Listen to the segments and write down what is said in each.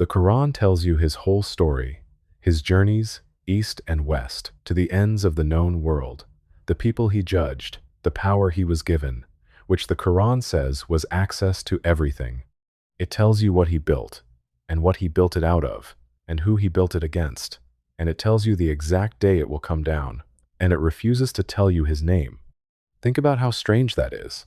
The Quran tells you his whole story, his journeys, east and west, to the ends of the known world, the people he judged, the power he was given, which the Quran says was access to everything. It tells you what he built, and what he built it out of, and who he built it against, and it tells you the exact day it will come down, and it refuses to tell you his name. Think about how strange that is.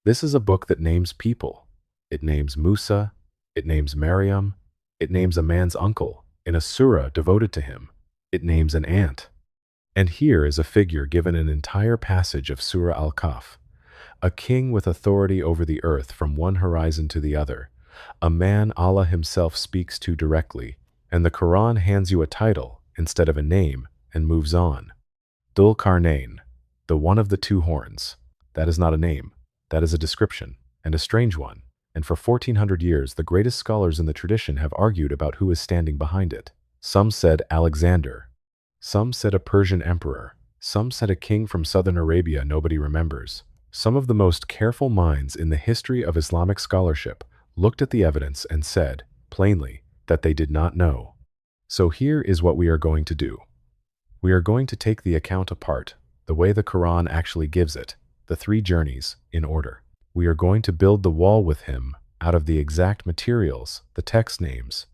This is a book that names people. It names Musa, it names Maryam, it names a man's uncle in a surah devoted to him. It names an ant. And here is a figure given an entire passage of Surah Al-Kahf, a king with authority over the earth from one horizon to the other, a man Allah himself speaks to directly, and the Quran hands you a title instead of a name and moves on. Dhul Qarnayn, the one of the two horns. That is not a name, that is a description, and a strange one. And for 1400 years, the greatest scholars in the tradition have argued about who is standing behind it. Some said Alexander. Some said a Persian emperor. Some said a king from southern Arabia nobody remembers. Some of the most careful minds in the history of Islamic scholarship looked at the evidence and said, plainly, that they did not know. So here is what we are going to do. We are going to take the account apart, the way the Quran actually gives it, the three journeys, in order. We are going to build the wall with him out of the exact materials, the text names.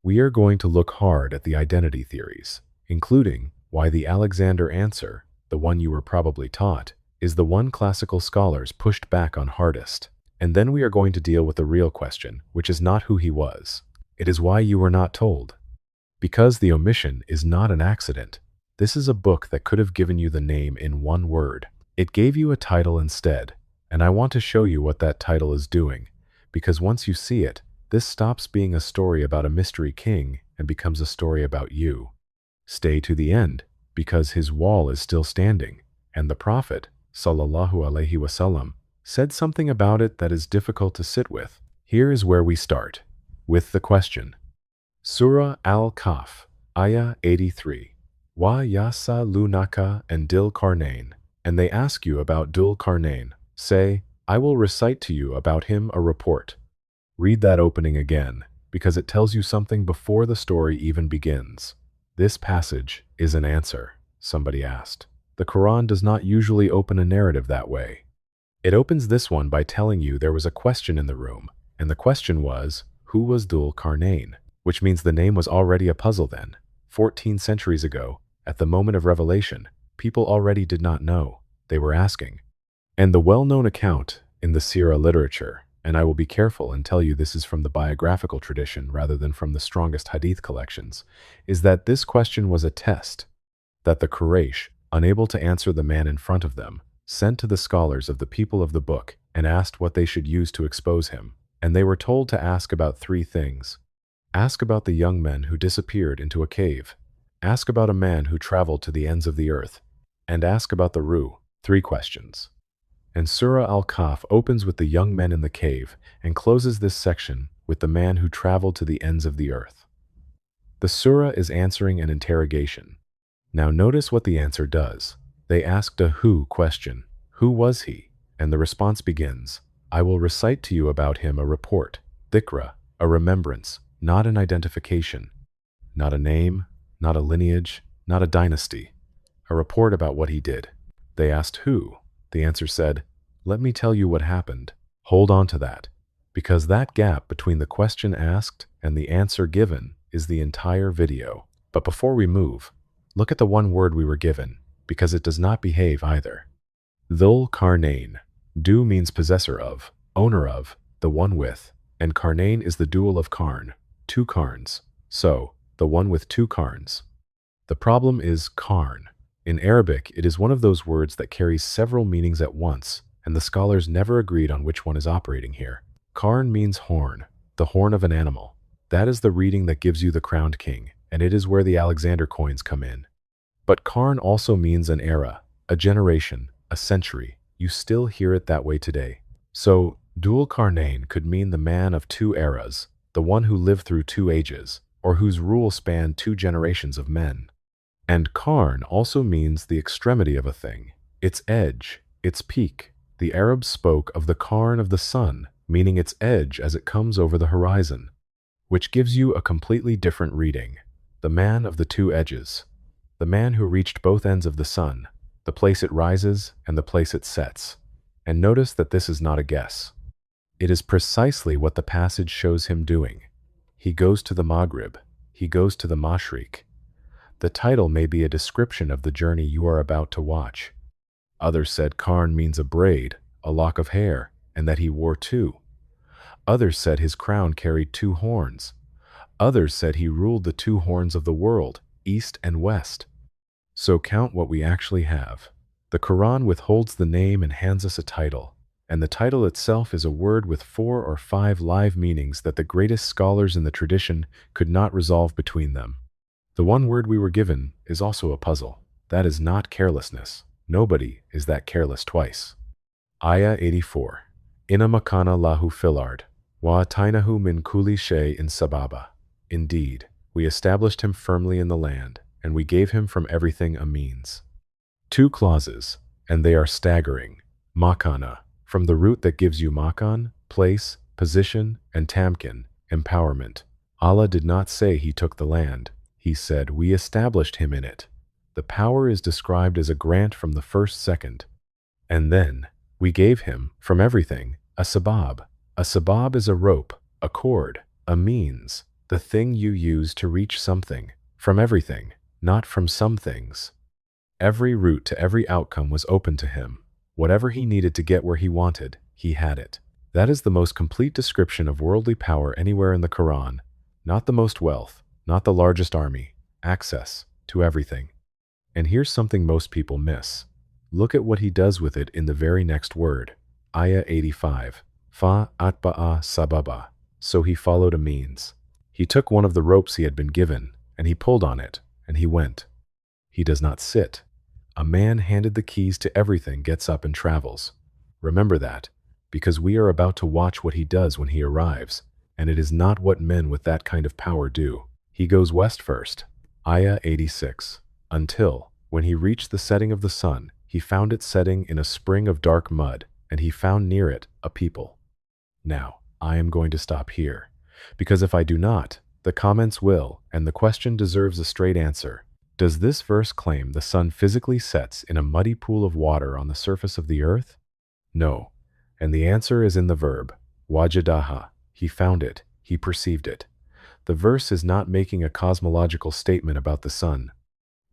We are going to look hard at the identity theories, including why the Alexander answer, the one you were probably taught, is the one classical scholars pushed back on hardest. And then we are going to deal with the real question, which is not who he was. It is why you were not told. Because the omission is not an accident. This is a book that could have given you the name in one word. It gave you a title instead. And I want to show you what that title is doing, because once you see it, this stops being a story about a mystery king and becomes a story about you. Stay to the end, because his wall is still standing, and the Prophet, sallallahu alaihi wasallam, said something about it that is difficult to sit with. Here is where we start, with the question. Surah Al-Kahf, Ayah 83. Wa yasa lunaka and Dhul Qarnayn. And they ask you about Dhul Qarnayn. Say, I will recite to you about him a report. Read that opening again, because it tells you something before the story even begins. This passage is an answer, somebody asked. The Quran does not usually open a narrative that way. It opens this one by telling you there was a question in the room, and the question was, who was Dhul Qarnayn? Which means the name was already a puzzle then. 14 centuries ago, at the moment of revelation, people already did not know. They were asking. And the well-known account in the Sirah literature, and I will be careful and tell you this is from the biographical tradition rather than from the strongest hadith collections, is that this question was a test that the Quraysh, unable to answer the man in front of them, sent to the scholars of the people of the book and asked what they should use to expose him. And they were told to ask about three things. Ask about the young men who disappeared into a cave. Ask about a man who traveled to the ends of the earth. And ask about the Ruh. 3 questions. And Surah Al-Kahf opens with the young men in the cave and closes this section with the man who traveled to the ends of the earth. The surah is answering an interrogation. Now notice what the answer does. They asked a who question. Who was he? And the response begins, I will recite to you about him a report, dhikra, a remembrance, not an identification, not a name, not a lineage, not a dynasty, a report about what he did. They asked who? The answer said, let me tell you what happened. Hold on to that, because that gap between the question asked and the answer given is the entire video. But before we move, look at the one word we were given, because it does not behave either. Dhul Qarnayn. Du means possessor of, owner of, the one with, and Qarnayn is the dual of Qarn, 2 Qarns. So, the one with 2 Qarns. The problem is Qarn. In Arabic, it is one of those words that carries several meanings at once, and the scholars never agreed on which one is operating here. Qarn means horn, the horn of an animal. That is the reading that gives you the crowned king, and it is where the Alexander coins come in. But Qarn also means an era, a generation, a century. You still hear it that way today. So, Dhul Qarnayn could mean the man of 2 eras, the one who lived through 2 ages, or whose rule spanned 2 generations of men. And Qarn also means the extremity of a thing, its edge, its peak. The Arabs spoke of the Qarn of the sun, meaning its edge as it comes over the horizon. which gives you a completely different reading. The man of the two edges. The man who reached both ends of the sun, the place it rises and the place it sets. And notice that this is not a guess. It is precisely what the passage shows him doing. He goes to the Maghrib. He goes to the Mashriq. The title may be a description of the journey you are about to watch. Others said Qarn means a braid, a lock of hair, and that he wore two. Others said his crown carried two horns. Others said he ruled the two horns of the world, east and west. So count what we actually have. The Quran withholds the name and hands us a title, and the title itself is a word with 4 or 5 live meanings that the greatest scholars in the tradition could not resolve between them. The one word we were given is also a puzzle. That is not carelessness. Nobody is that careless twice. Ayah 84. Inna makana lahu filard, wa atainahu min kulli shay'in sababa. Indeed, we established him firmly in the land, and we gave him from everything a means. 2 clauses, and they are staggering. Makana, from the root that gives you makan, place, position, and tamkin, empowerment. Allah did not say he took the land. He said we established him in it. The power is described as a grant from the first second. And then, we gave him, from everything, a sabab. A sabab is a rope, a cord, a means, the thing you use to reach something, from everything, not from some things. Every route to every outcome was open to him. Whatever he needed to get where he wanted, he had it. That is the most complete description of worldly power anywhere in the Quran. Not the most wealth, not the largest army, access to everything. And here's something most people miss. Look at what he does with it in the very next word. Ayah 85. Fa atba'a sababa. So he followed a means. He took one of the ropes he had been given, and he pulled on it, and he went. He does not sit. A man handed the keys to everything gets up and travels. Remember that, because we are about to watch what he does when he arrives, and it is not what men with that kind of power do. He goes west first. Ayah 86. Until, when he reached the setting of the sun, he found it setting in a spring of dark mud, and he found near it a people. Now, I am going to stop here, because if I do not, the comments will, and the question deserves a straight answer. Does this verse claim the sun physically sets in a muddy pool of water on the surface of the earth? No, and the answer is in the verb, wajadaha. He found it, he perceived it. The verse is not making a cosmological statement about the sun.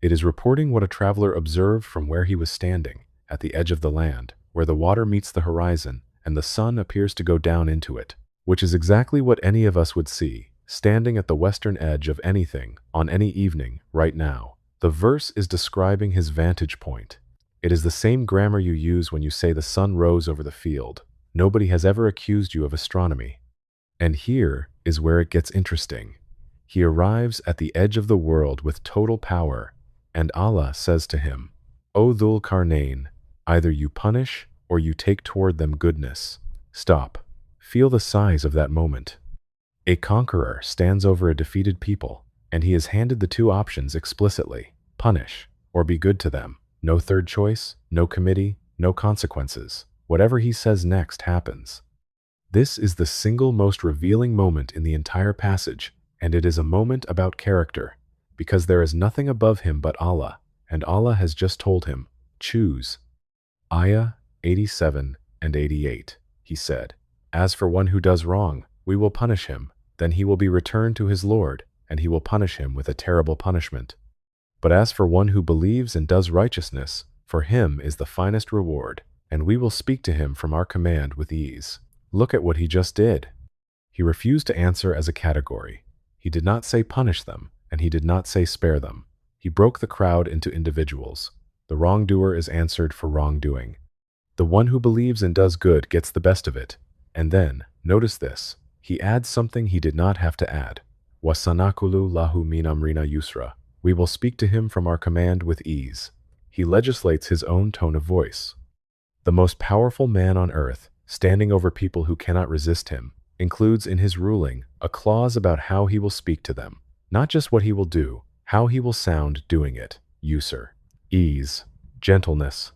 It is reporting what a traveler observed from where he was standing, at the edge of the land, where the water meets the horizon, and the sun appears to go down into it, which is exactly what any of us would see, standing at the western edge of anything, on any evening, right now. The verse is describing his vantage point. It is the same grammar you use when you say the sun rose over the field. Nobody has ever accused you of astronomy. And here is where it gets interesting. He arrives at the edge of the world with total power, and Allah says to him, O Dhul Qarnayn, either you punish or you take toward them goodness. Stop. Feel the size of that moment. A conqueror stands over a defeated people, and he is handed the 2 options explicitly, punish or be good to them. No third choice, no committee, no consequences. Whatever he says next happens. This is the single most revealing moment in the entire passage, and it is a moment about character, because there is nothing above him but Allah, and Allah has just told him, choose. Ayah 87 and 88, he said, As for one who does wrong, we will punish him, then he will be returned to his Lord, and he will punish him with a terrible punishment. But as for one who believes and does righteousness, for him is the finest reward, and we will speak to him from our command with ease. Look at what he just did. He refused to answer as a category. He did not say punish them, and he did not say spare them. He broke the crowd into individuals. The wrongdoer is answered for wrongdoing. The one who believes and does good gets the best of it. And then, notice this, he adds something he did not have to add. Wasanakulu lahu min amrina yusra. We will speak to him from our command with ease. He legislates his own tone of voice. The most powerful man on earth, standing over people who cannot resist him, includes in his ruling a clause about how he will speak to them. Not just what he will do, how he will sound doing it. Yusr, ease, gentleness.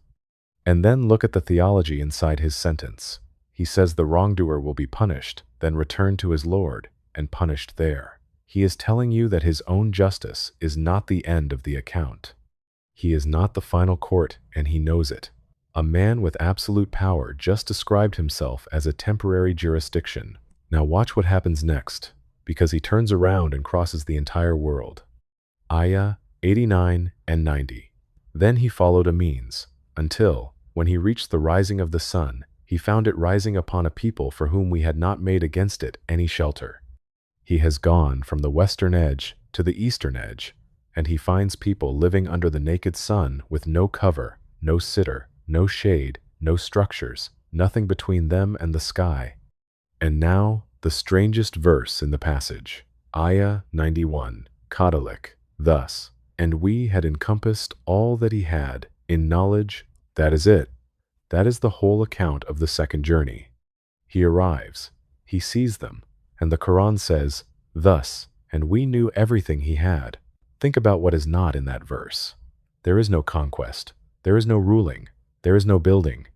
And then look at the theology inside his sentence. He says the wrongdoer will be punished, then return to his Lord. and punished there. He is telling you that his own justice is not the end of the account. He is not the final court, and he knows it. A man with absolute power just described himself as a temporary jurisdiction. Now watch what happens next, because he turns around and crosses the entire world. Ayah 89 and 90. Then he followed a means, until, when he reached the rising of the sun, he found it rising upon a people for whom we had not made against it any shelter. He has gone from the western edge to the eastern edge, and he finds people living under the naked sun with no cover, no sitter, no shade, no structures, nothing between them and the sky. And now, the strangest verse in the passage, Ayah 91, Catholic, thus, and we had encompassed all that he had in knowledge. That is it. That is the whole account of the second journey. He arrives, he sees them, and the Quran says, thus, and we knew everything he had. Think about what is not in that verse. There is no conquest, there is no ruling, there is no building.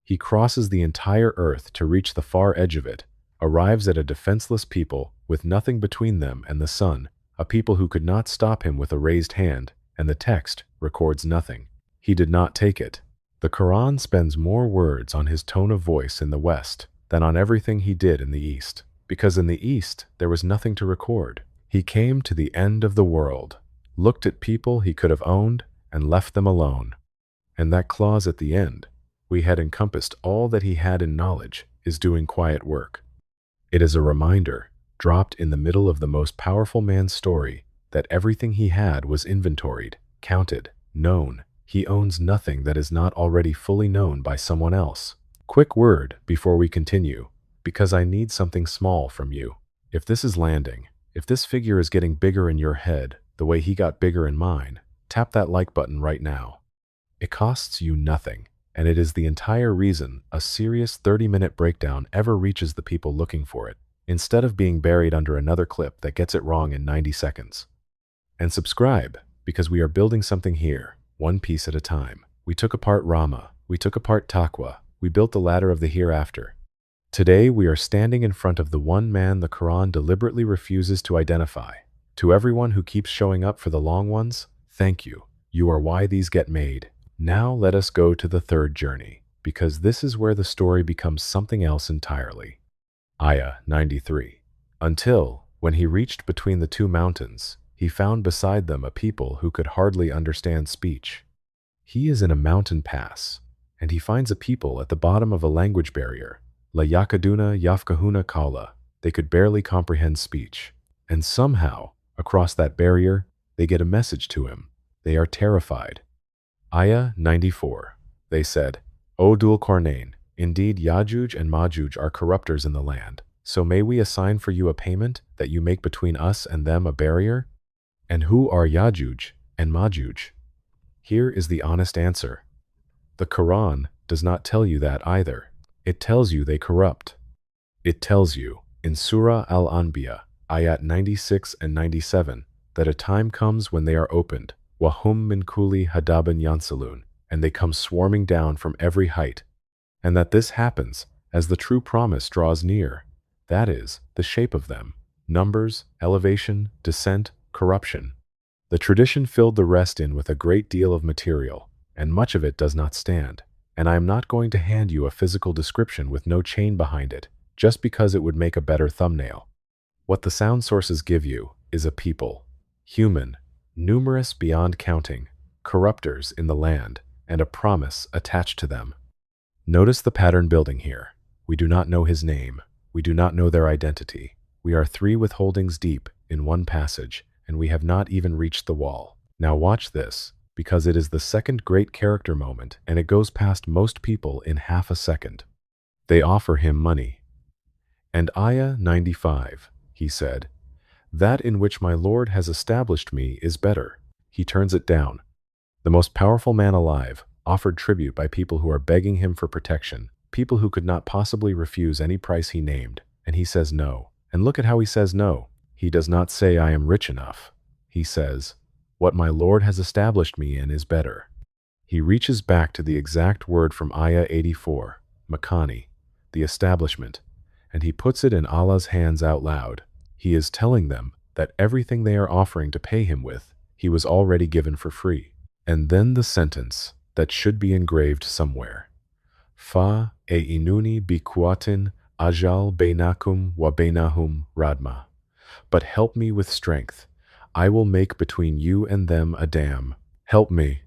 He crosses the entire earth to reach the far edge of it, arrives at a defenseless people with nothing between them and the sun, a people who could not stop him with a raised hand, and the text records nothing. He did not take it. The Quran spends more words on his tone of voice in the West than on everything he did in the East, because in the East there was nothing to record. He came to the end of the world, looked at people he could have owned, and left them alone. And that clause at the end, we had encompassed all that he had in knowledge, is doing quiet work. It is a reminder, dropped in the middle of the most powerful man's story, that everything he had was inventoried, counted, known. He owns nothing that is not already fully known by someone else. Quick word before we continue, because I need something small from you. If this is landing, if this figure is getting bigger in your head the way he got bigger in mine, tap that like button right now. It costs you nothing, and it is the entire reason a serious 30-minute breakdown ever reaches the people looking for it, instead of being buried under another clip that gets it wrong in 90 seconds. And subscribe, because we are building something here, one piece at a time. We took apart Rama, we took apart Taqwa, we built the ladder of the hereafter. Today we are standing in front of the one man the Quran deliberately refuses to identify. To everyone who keeps showing up for the long ones, thank you. You are why these get made. Now let us go to the third journey, because this is where the story becomes something else entirely. Ayah 93. Until, when he reached between the two mountains, he found beside them a people who could hardly understand speech. He is in a mountain pass, and he finds a people at the bottom of a language barrier. La yakaduna yafkahuna kala. They could barely comprehend speech. And somehow, across that barrier, they get a message to him. They are terrified. Ayah 94. They said, O Dhul Qarnayn, indeed Yajuj and Majuj are corruptors in the land. So may we assign for you a payment that you make between us and them a barrier? And who are Yajuj and Majuj? Here is the honest answer. The Quran does not tell you that either. It tells you they corrupt. It tells you, in Surah Al-Anbiya, ayat 96 and 97, that a time comes when they are opened, wahum min kulli hadaban yansalun, and they come swarming down from every height, and that this happens as the true promise draws near. That is, the shape of them, numbers, elevation, descent, corruption. The tradition filled the rest in with a great deal of material, and much of it does not stand, and I am not going to hand you a physical description with no chain behind it, just because it would make a better thumbnail. What the sound sources give you is a people, human, numerous beyond counting, corruptors in the land, and a promise attached to them. Notice the pattern building here. We do not know his name. We do not know their identity. We are 3 withholdings deep in one passage, and we have not even reached the wall. Now watch this, because it is the second great character moment, and it goes past most people in half a second. They offer him money. And Ayah 95, he said, that in which my Lord has established me is better. He turns it down. The most powerful man alive, offered tribute by people who are begging him for protection, people who could not possibly refuse any price he named, and he says no. And look at how he says no. He does not say I am rich enough. He says, what my Lord has established me in is better. He reaches back to the exact word from Ayah 84, Makani, the establishment, and he puts it in Allah's hands out loud. He is telling them that everything they are offering to pay him with, he was already given for free. And then the sentence that should be engraved somewhere. Fa e inuni bikuatin ajal beinakum wa beinahum radma. But help me with strength. I will make between you and them a dam. Help me.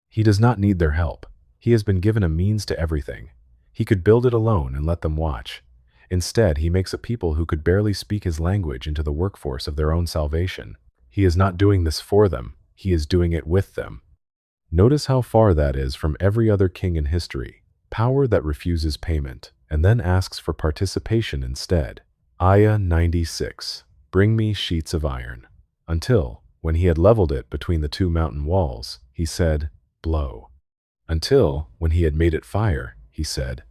He does not need their help. He has been given a means to everything. He could build it alone and let them watch. Instead, he makes a people who could barely speak his language into the workforce of their own salvation. He is not doing this for them. He is doing it with them. Notice how far that is from every other king in history. Power that refuses payment and then asks for participation instead. Ayah 96. Bring me sheets of iron. Until, when he had leveled it between the two mountain walls, he said, blow. Until, when he had made it fire, he said,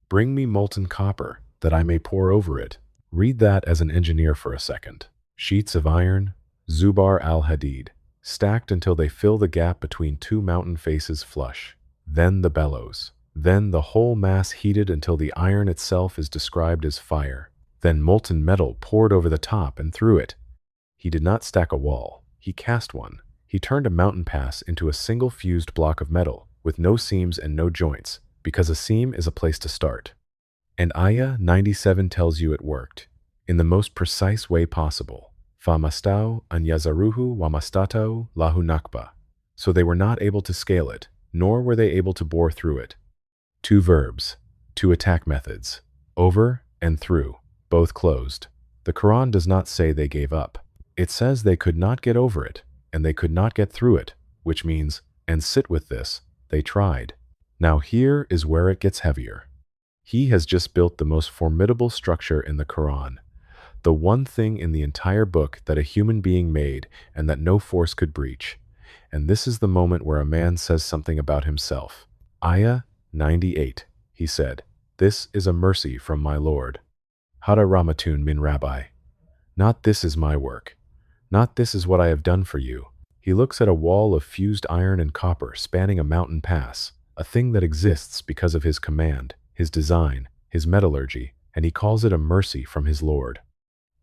bring me molten copper, that I may pour over it. Read that as an engineer for a second. Sheets of iron, Zubar al-Hadid, stacked until they fill the gap between two mountain faces flush. Then the bellows. Then the whole mass heated until the iron itself is described as fire. Then molten metal poured over the top and through it. He did not stack a wall. He cast one. He turned a mountain pass into a single fused block of metal, with no seams and no joints, because a seam is a place to start. And Ayah 97 tells you it worked, in the most precise way possible. Famastau an yazaruhu wamastatau lahu nakba. So they were not able to scale it, nor were they able to bore through it. Two verbs, two attack methods, over and through, both closed. The Quran does not say they gave up. It says they could not get over it, and they could not get through it, which means, and sit with this, they tried. Now here is where it gets heavier. He has just built the most formidable structure in the Quran, the one thing in the entire book that a human being made and that no force could breach. And this is the moment where a man says something about himself. Ayah 98, he said, this is a mercy from my Lord. Hada Ramatun min Rabbi. Not this is my work. Not this is what I have done for you. He looks at a wall of fused iron and copper spanning a mountain pass, a thing that exists because of his command, his design, his metallurgy, and he calls it a mercy from his Lord.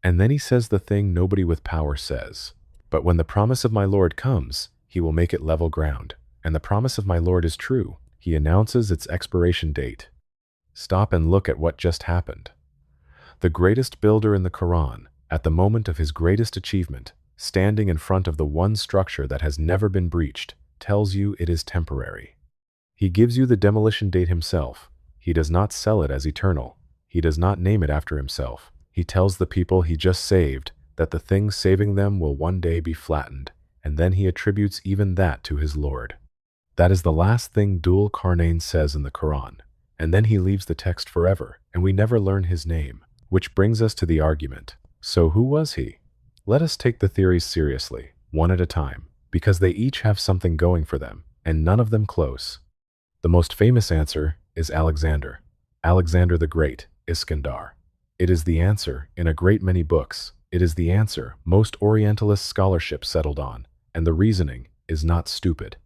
And then he says the thing nobody with power says. But when the promise of my Lord comes, he will make it level ground. And the promise of my Lord is true. He announces its expiration date. Stop and look at what just happened. The greatest builder in the Quran, at the moment of his greatest achievement, standing in front of the one structure that has never been breached, tells you it is temporary. He gives you the demolition date himself. He does not sell it as eternal. He does not name it after himself. He tells the people he just saved that the thing saving them will one day be flattened, and then he attributes even that to his Lord. That is the last thing Dhul Qarnayn says in the Quran, and then he leaves the text forever, and we never learn his name, which brings us to the argument. So who was he? Let us take the theories seriously, one at a time, because they each have something going for them, and none of them close. The most famous answer is Alexander. Alexander the Great, Iskandar. It is the answer in a great many books. It is the answer most Orientalist scholarship settled on, and the reasoning is not stupid.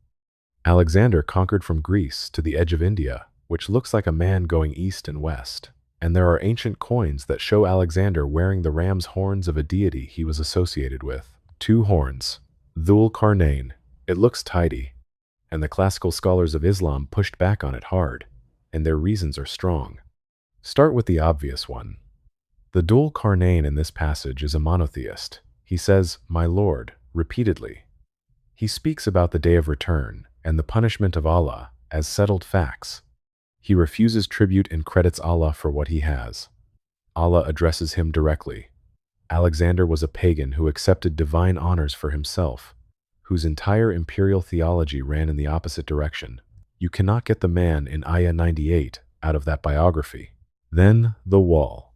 Alexander conquered from Greece to the edge of India, which looks like a man going east and west. And there are ancient coins that show Alexander wearing the ram's horns of a deity he was associated with. 2 horns. Dhul Qarnayn. It looks tidy. And the classical scholars of Islam pushed back on it hard, and their reasons are strong. Start with the obvious one. The Dhul Qarnayn in this passage is a monotheist. He says, my Lord, repeatedly. He speaks about the day of return and the punishment of Allah as settled facts. He refuses tribute and credits Allah for what he has. Allah addresses him directly. Alexander was a pagan who accepted divine honors for himself, whose entire imperial theology ran in the opposite direction. You cannot get the man in Ayah 98 out of that biography. Then, the wall.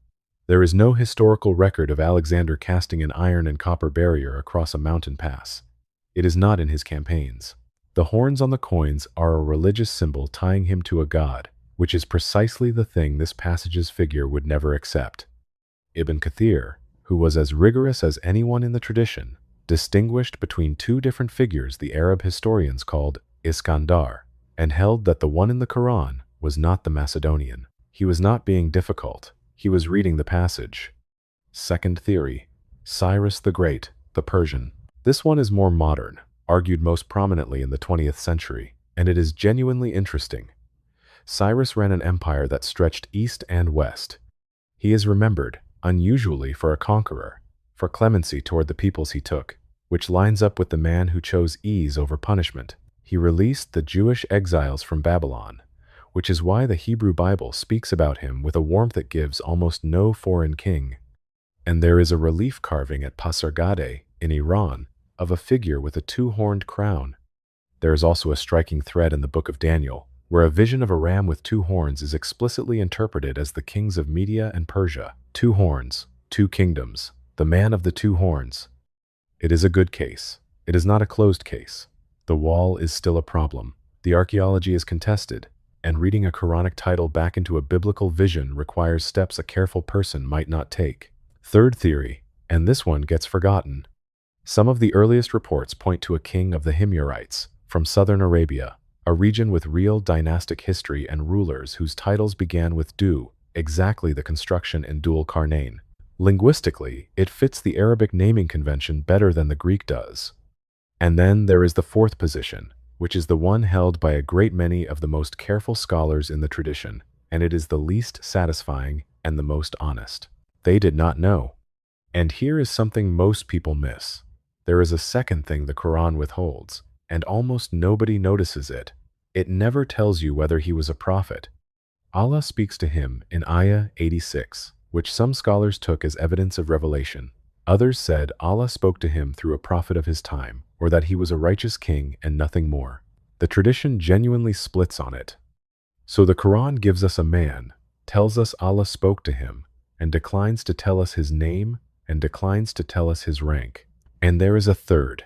There is no historical record of Alexander casting an iron and copper barrier across a mountain pass. It is not in his campaigns. The horns on the coins are a religious symbol tying him to a god, which is precisely the thing this passage's figure would never accept. Ibn Kathir, who was as rigorous as anyone in the tradition, distinguished between 2 different figures the Arab historians called Iskandar, and held that the one in the Quran was not the Macedonian. He was not being difficult. He was reading the passage. Second theory. Cyrus the Great, the Persian. This one is more modern, argued most prominently in the 20th century, and it is genuinely interesting. Cyrus ran an empire that stretched east and west. He is remembered, unusually for a conqueror, for clemency toward the peoples he took, which lines up with the man who chose ease over punishment. He released the Jewish exiles from Babylon, which is why the Hebrew Bible speaks about him with a warmth that gives almost no foreign king. And there is a relief carving at Pasargadae in Iran of a figure with a two-horned crown. There is also a striking thread in the book of Daniel, where a vision of a ram with two horns is explicitly interpreted as the kings of Media and Persia. 2 horns, 2 kingdoms, the man of the 2 horns. It is a good case. It is not a closed case. The wall is still a problem. The archaeology is contested, and reading a Quranic title back into a biblical vision requires steps a careful person might not take. Third theory, and this one gets forgotten. Some of the earliest reports point to a king of the Himyarites from southern Arabia, a region with real dynastic history and rulers whose titles began with Du, exactly the construction in Dhul Qarnayn. Linguistically, it fits the Arabic naming convention better than the Greek does. And then there is the fourth position, which is the one held by a great many of the most careful scholars in the tradition, and it is the least satisfying and the most honest. They did not know. And here is something most people miss. There is a second thing the Quran withholds, and almost nobody notices it. It never tells you whether he was a prophet. Allah speaks to him in Ayah 86, which some scholars took as evidence of revelation. Others said Allah spoke to him through a prophet of his time, or that he was a righteous king and nothing more. The tradition genuinely splits on it. So the Quran gives us a man, tells us Allah spoke to him, and declines to tell us his name, and declines to tell us his rank. And there is a third.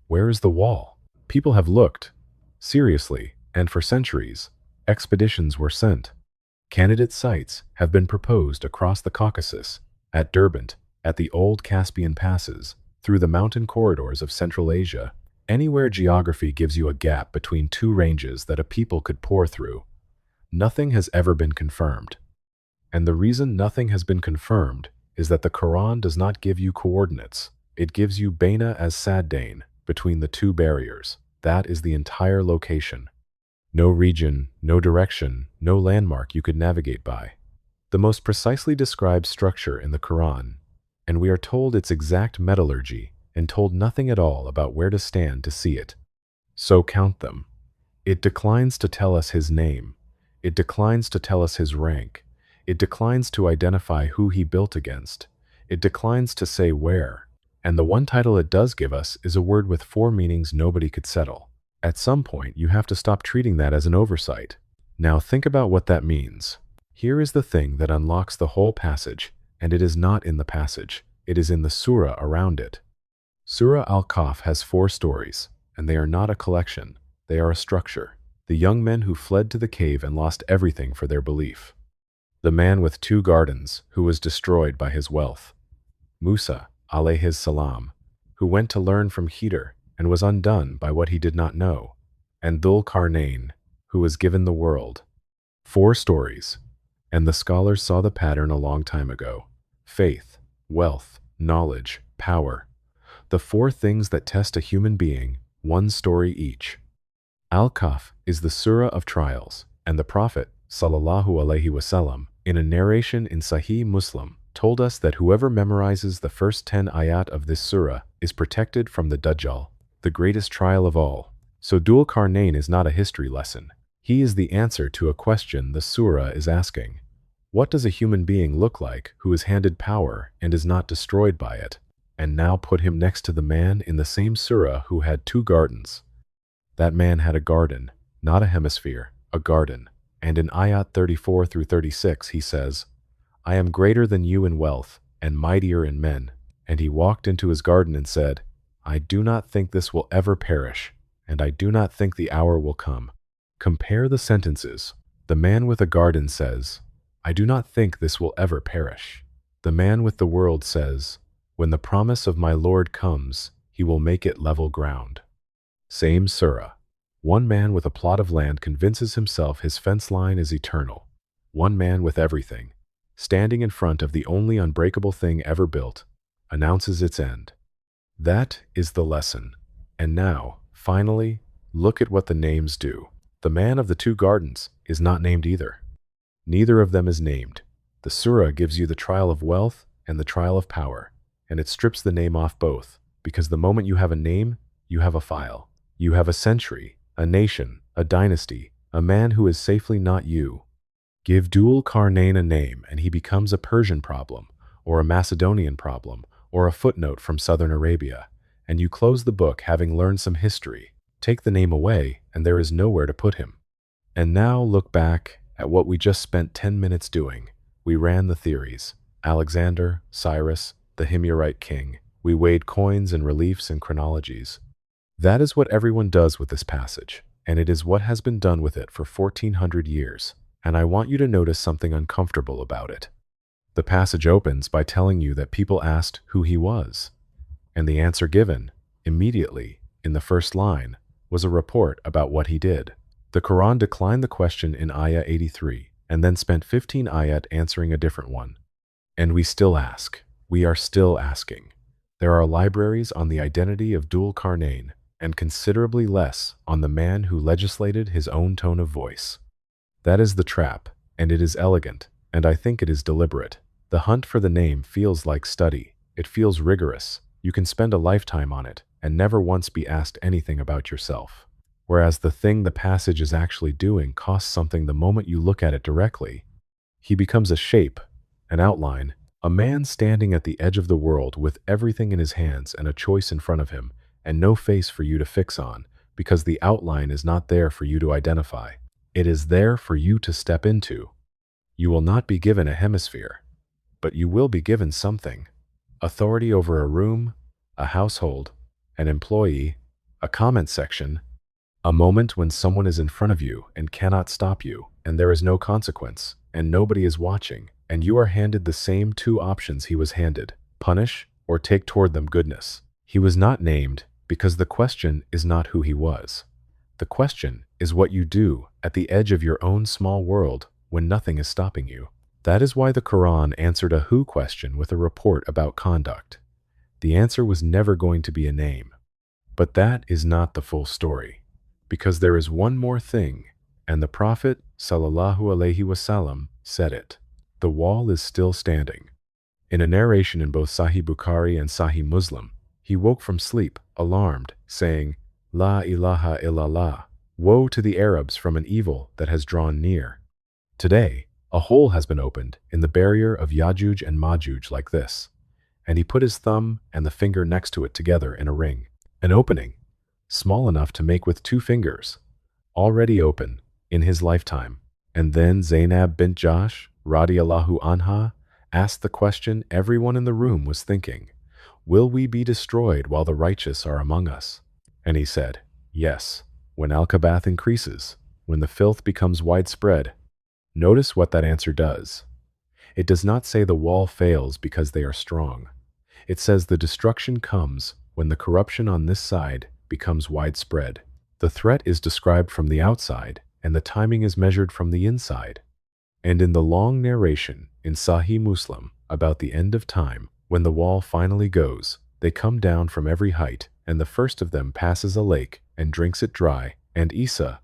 Where is the wall? People have looked. Seriously, and for centuries, expeditions were sent. Candidate sites have been proposed across the Caucasus, at Derbent, at the old Caspian passes, through the mountain corridors of Central Asia, anywhere geography gives you a gap between 2 ranges that a people could pour through. Nothing has ever been confirmed. And the reason nothing has been confirmed is that the Quran does not give you coordinates. It gives you Baina as Saddain, between the 2 barriers. That is the entire location. No region, no direction, no landmark you could navigate by. The most precisely described structure in the Quran, and we are told its exact metallurgy and told nothing at all about where to stand to see it. So count them. It declines to tell us his name. It declines to tell us his rank. It declines to identify who he built against. It declines to say where. And the one title it does give us is a word with 4 meanings nobody could settle. At some point, you have to stop treating that as an oversight. Now think about what that means. Here is the thing that unlocks the whole passage, and it is not in the passage. It is in the surah around it. Surah Al-Kahf has 4 stories, and they are not a collection. They are a structure. The young men who fled to the cave and lost everything for their belief. The man with 2 gardens, who was destroyed by his wealth. Musa, alayhis salam, who went to learn from Khidr and was undone by what he did not know, and Dhul Qarnayn, who was given the world. 4 stories, and the scholars saw the pattern a long time ago. Faith, wealth, knowledge, power. The 4 things that test a human being, 1 story each. Al-Kahf is the surah of trials, and the Prophet, sallallahu alaihi wasallam, in a narration in Sahih Muslim, told us that whoever memorizes the first 10 ayat of this surah is protected from the Dajjal, the greatest trial of all. So Dhul Qarnayn is not a history lesson. He is the answer to a question the surah is asking. What does a human being look like who is handed power and is not destroyed by it? And now put him next to the man in the same surah who had 2 gardens. That man had a garden, not a hemisphere, a garden. And in ayat 34 through 36 he says, I am greater than you in wealth and mightier in men. And he walked into his garden and said, I do not think this will ever perish, and I do not think the hour will come. Compare the sentences. The man with a garden says, I do not think this will ever perish. The man with the world says, when the promise of my Lord comes, he will make it level ground. Same surah. One man with a plot of land convinces himself his fence line is eternal. One man with everything, standing in front of the only unbreakable thing ever built, announces its end. That is the lesson. And now, finally, look at what the names do. The man of the two gardens is not named either. Neither of them is named. The surah gives you the trial of wealth and the trial of power, and it strips the name off both, because the moment you have a name, you have a file. You have a century, a nation, a dynasty, a man who is safely not you. Give Dhul Qarnayn a name and he becomes a Persian problem, or a Macedonian problem, or a footnote from southern Arabia, and you close the book having learned some history. Take the name away and there is nowhere to put him. And now look back at what we just spent 10 minutes doing. We ran the theories. Alexander, Cyrus, the Himyarite king. We weighed coins and reliefs and chronologies. That is what everyone does with this passage, and it is what has been done with it for 1400 years. And I want you to notice something uncomfortable about it. The passage opens by telling you that people asked who he was, and the answer given, immediately, in the first line, was a report about what he did. The Quran declined the question in Ayah 83, and then spent 15 ayat answering a different one. And we still ask. We are still asking. There are libraries on the identity of Dhul Qarnayn, and considerably less on the man who legislated his own tone of voice. That is the trap, and it is elegant, and I think it is deliberate. The hunt for the name feels like study. It feels rigorous. You can spend a lifetime on it, and never once be asked anything about yourself. Whereas the thing the passage is actually doing costs something the moment you look at it directly. He becomes a shape, an outline, a man standing at the edge of the world with everything in his hands and a choice in front of him, and no face for you to fix on, because the outline is not there for you to identify. It is there for you to step into. You will not be given a hemisphere, but you will be given something. Authority over a room, a household, an employee, a comment section, a moment when someone is in front of you and cannot stop you, and there is no consequence, and nobody is watching, and you are handed the same two options he was handed: punish or take toward them goodness. He was not named because the question is not who he was. The question is what you do at the edge of your own small world when nothing is stopping you. That is why the Quran answered a who question with a report about conduct. The answer was never going to be a name. But that is not the full story, because there is one more thing, and the Prophet ﷺ said it. The wall is still standing. In a narration in both Sahih Bukhari and Sahih Muslim, he woke from sleep, alarmed, saying, La ilaha illallah. Woe to the Arabs from an evil that has drawn near. Today, a hole has been opened in the barrier of Yajuj and Majuj like this, and he put his thumb and the finger next to it together in a ring. An opening, small enough to make with 2 fingers, already open in his lifetime. And then Zainab bint Jahsh, radiyallahu anha, asked the question everyone in the room was thinking: will we be destroyed while the righteous are among us? And he said, yes, when al-kabath increases, when the filth becomes widespread. Notice what that answer does. It does not say the wall fails because they are strong. It says the destruction comes when the corruption on this side becomes widespread. The threat is described from the outside, and the timing is measured from the inside. And in the long narration in Sahih Muslim about the end of time, when the wall finally goes, they come down from every height, and the first of them passes a lake and drinks it dry, and Isa,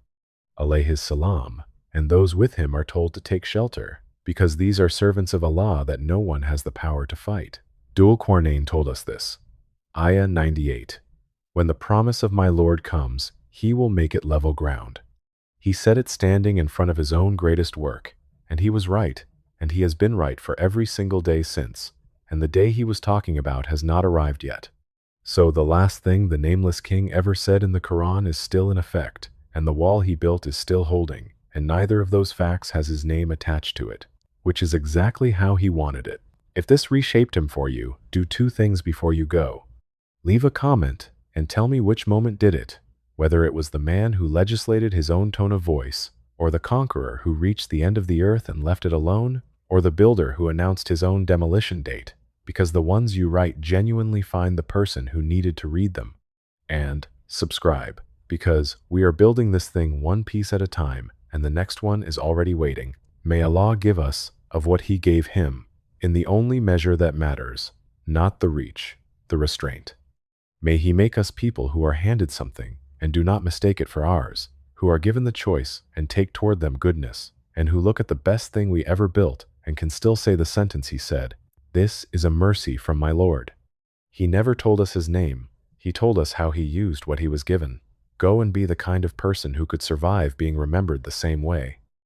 alayhis salam, and those with him are told to take shelter, because these are servants of Allah that no one has the power to fight. Dhul Qarnayn told us this. Ayah 98. When the promise of my Lord comes, he will make it level ground. He said it standing in front of his own greatest work, and he was right, and he has been right for every single day since, and the day he was talking about has not arrived yet. So the last thing the nameless king ever said in the Quran is still in effect, and the wall he built is still holding, and neither of those facts has his name attached to it, which is exactly how he wanted it. If this reshaped him for you, do 2 things before you go. Leave a comment and tell me which moment did it, whether it was the man who legislated his own tone of voice, or the conqueror who reached the end of the earth and left it alone, or the builder who announced his own demolition date, because the ones you write genuinely find the person who needed to read them. And subscribe, because we are building this thing one piece at a time, and the next one is already waiting. May Allah give us of what He gave him, in the only measure that matters, not the reach, the restraint. May He make us people who are handed something and do not mistake it for ours, who are given the choice and take toward them goodness, and who look at the best thing we ever built and can still say the sentence He said, "This is a mercy from my Lord." He never told us His name. He told us how He used what He was given. Go and be the kind of person who could survive being remembered the same way.